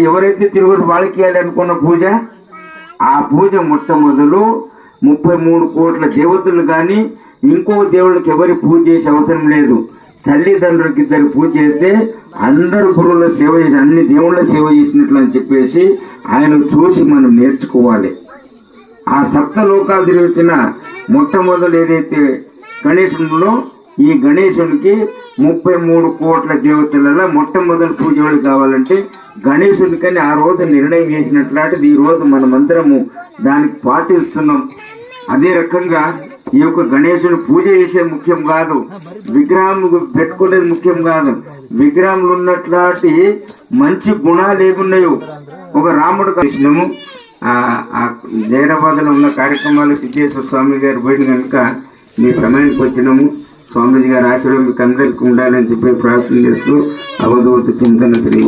ఎవరైతే తిరుగుడు వాళ్ళకి ఇవ్వాలి అనుకున్న పూజ, ఆ పూజ మొట్టమొదలు 33 కోట్ల దేవతలు కానీ ఇంకో దేవుళ్ళకి ఎవరి పూజ చేసే అవసరం లేదు. తల్లిదండ్రులకి ఇద్దరు పూజ చేస్తే అందరు గురువుల సేవ చేసి అన్ని దేవుళ్ళ సేవ చేసినట్లు అని చెప్పేసి ఆయన చూసి మనం నేర్చుకోవాలి. ఆ సప్తలోకాలు తిరిగిన మొట్టమొదలు ఏదైతే గణేశునిలో, ఈ గణేశునికి 33 కోట్ల దేవతలలో మొట్టమొదటి పూజలు కావాలంటే గణేశునికని ఆ రోజు నిర్ణయం చేసినట్లాంటిది ఈ రోజు మనమందరము దానికి పాటిస్తున్నాం. అదే రకంగా ఈ యొక్క గణేశుని పూజ చేసే ముఖ్యం కాదు, విగ్రహం పెట్టుకునేది ముఖ్యం కాదు. విగ్రహంలో ఉన్నట్లాంటి మంచి గుణాలు ఏమున్నాయో, ఒక రాముడు కృష్ణము జైరాబాద్లో ఉన్న కార్యక్రమాలు సిద్ధేశ్వర స్వామి గారు పోయిన కనుక మీ సమయానికి వచ్చినాము. స్వామీజీ గారి ఆశీర్వాదం మీకు అందరికీ ఉండాలని చెప్పి ప్రార్థన చేస్తూ అవధూత చింతన శ్రీ